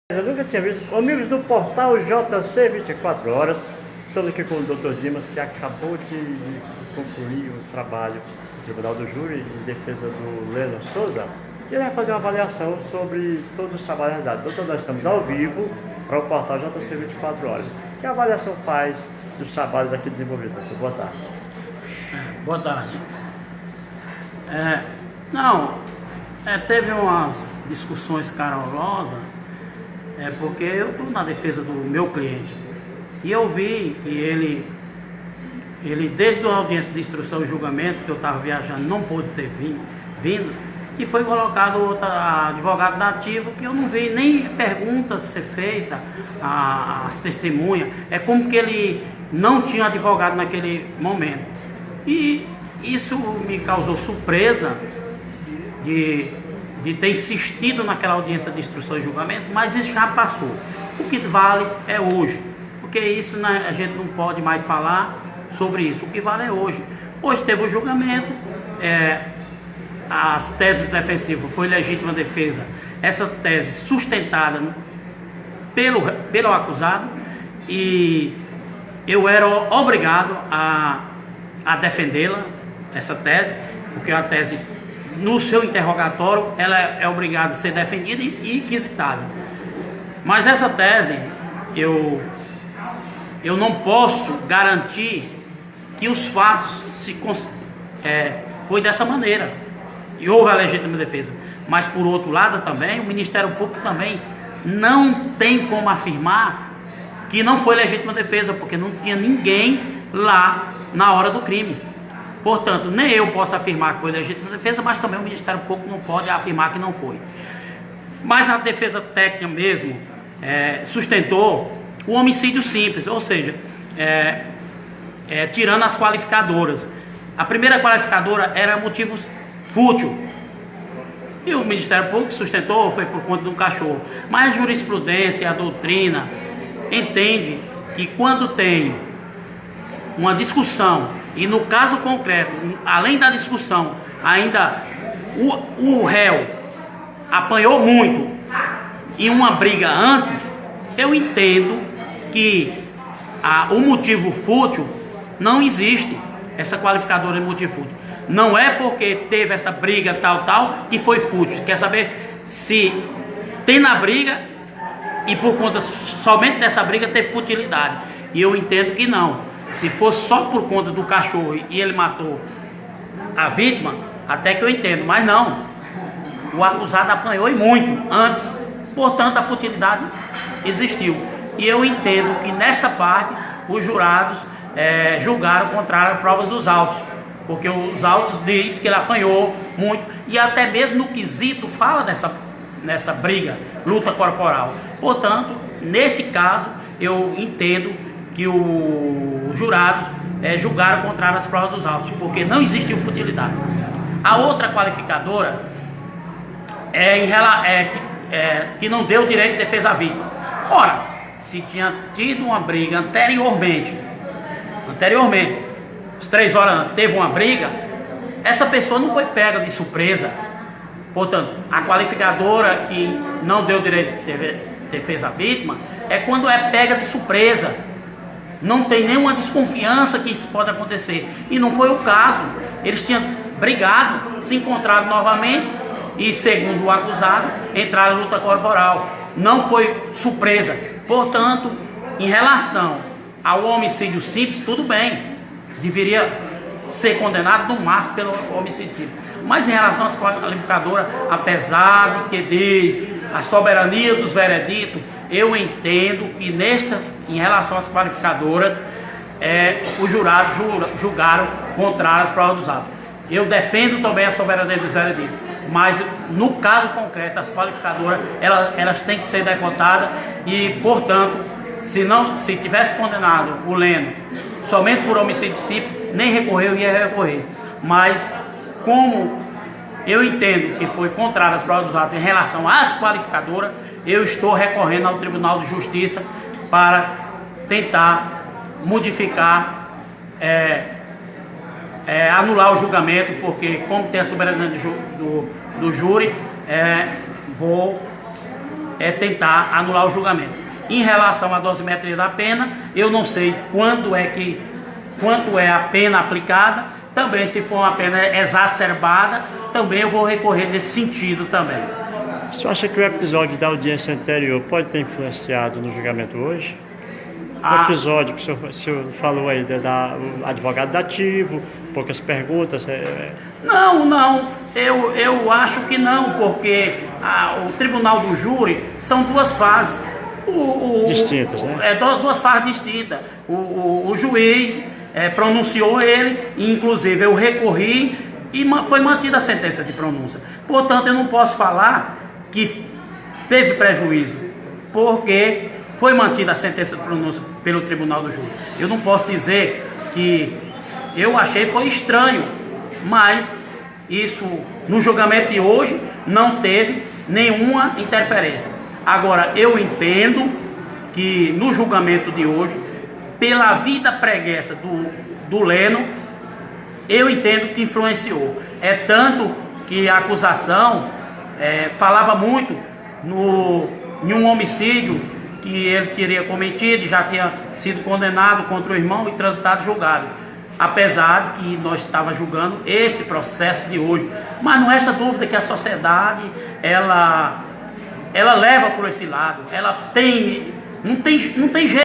Eu nunca tinha visto. Amigos do portal JC 24 horas, estamos aqui com o Dr. Dimas, que acabou de concluir o trabalho do Tribunal do Júri em defesa do Lennon Souza. E ele vai fazer uma avaliação sobre todos os trabalhos realizados. Doutor, nós estamos ao vivo para o portal JC 24 horas. Que avaliação faz dos trabalhos aqui desenvolvidos? Doutor, boa tarde. Boa tarde. Teve umas discussões carolosas, porque eu estou na defesa do meu cliente. E eu vi que ele desde a audiência de instrução e julgamento, que eu estava viajando, não pôde ter vindo, e foi colocado outro advogado nativo, que eu não vi nem perguntas ser feita às testemunhas. É como que ele não tinha advogado naquele momento. E isso me causou surpresa de ter insistido naquela audiência de instrução e julgamento, mas isso já passou. O que vale é hoje, porque isso a gente não pode mais falar sobre isso. O que vale é hoje. Hoje teve o julgamento, as teses defensivas, foi legítima defesa, essa tese sustentada pelo acusado, e eu era obrigado a defendê-la, essa tese, porque a tese, no seu interrogatório, ela é obrigada a ser defendida e inquisitada. Mas essa tese, eu não posso garantir que os fatos foi dessa maneira, e houve a legítima defesa. Mas, por outro lado, também, o Ministério Público também não tem como afirmar que não foi legítima defesa, porque não tinha ninguém lá na hora do crime. Portanto, nem eu posso afirmar que foi legítima defesa, mas também o Ministério Público não pode afirmar que não foi. Mas a defesa técnica mesmo sustentou o homicídio simples, ou seja, tirando as qualificadoras. A primeira qualificadora era motivo fútil, e o Ministério Público sustentou, foi por conta de um cachorro. Mas a jurisprudência, a doutrina, entende que quando tem uma discussão, e no caso concreto, além da discussão, ainda o réu apanhou muito em uma briga antes, eu entendo que o motivo fútil não existe, essa qualificadora de motivo fútil. Não é porque teve essa briga tal que foi fútil. Quer saber se tem na briga e por conta somente dessa briga teve futilidade. E eu entendo que não. Se fosse só por conta do cachorro e ele matou a vítima, até que eu entendo, mas não. O acusado apanhou e muito antes, portanto a futilidade existiu. E eu entendo que nesta parte os jurados julgaram contrário à prova dos autos, porque os autos diz que ele apanhou muito, e até mesmo no quesito fala nessa briga, luta corporal. Portanto, nesse caso, eu entendo que os jurados julgaram contrário às provas dos autos, porque não existiu futilidade. A outra qualificadora que não deu direito de defesa à vítima. Ora, se tinha tido uma briga anteriormente, às 3 horas antes, teve uma briga, essa pessoa não foi pega de surpresa. Portanto, a qualificadora que não deu direito de defesa à vítima é quando é pega de surpresa. Não tem nenhuma desconfiança que isso pode acontecer. E não foi o caso. Eles tinham brigado, se encontraram novamente e, segundo o acusado, entraram em luta corporal. Não foi surpresa. Portanto, em relação ao homicídio simples, tudo bem. Deveria ser condenado no máximo pelo homicídio simples. Mas em relação às qualificadoras, apesar de que diz a soberania dos vereditos, eu entendo que em relação às qualificadoras, os jurados julgaram contrário às provas dos autos. Eu defendo também a soberania dos vereditos, mas no caso concreto, as qualificadoras, elas têm que ser decotadas e, portanto, se tivesse condenado o Leno somente por homicídio simples, nem recorreu, ia recorrer. Mas como eu entendo que foi contrário às provas dos autos em relação às qualificadoras, eu estou recorrendo ao Tribunal de Justiça para tentar modificar, anular o julgamento, porque como tem a soberania do júri, vou tentar anular o julgamento. Em relação à dosimetria da pena, eu não sei quanto é a pena aplicada. Também, se for uma pena exacerbada, também eu vou recorrer nesse sentido também. O senhor acha que o episódio da audiência anterior pode ter influenciado no julgamento hoje? O episódio que o senhor falou aí, o advogado dativo, poucas perguntas. Não, eu acho que não, porque o tribunal do júri são duas fases. Distintas, né? Duas fases distintas. O juiz pronunciou ele, e inclusive eu recorri e foi mantida a sentença de pronúncia. Portanto, eu não posso falar que teve prejuízo, porque foi mantida a sentença de pronúncia pelo tribunal do júri. Eu não posso dizer que eu achei foi estranho, mas isso no julgamento de hoje não teve nenhuma interferência. Agora, eu entendo que no julgamento de hoje, pela vida pregressa do Leno, eu entendo que influenciou. É tanto que a acusação falava muito em um homicídio que ele teria cometido, já tinha sido condenado contra o irmão e transitado julgado. Apesar de que nós estávamos julgando esse processo de hoje. Mas não resta dúvida que a sociedade, ela leva por esse lado. Ela não tem jeito.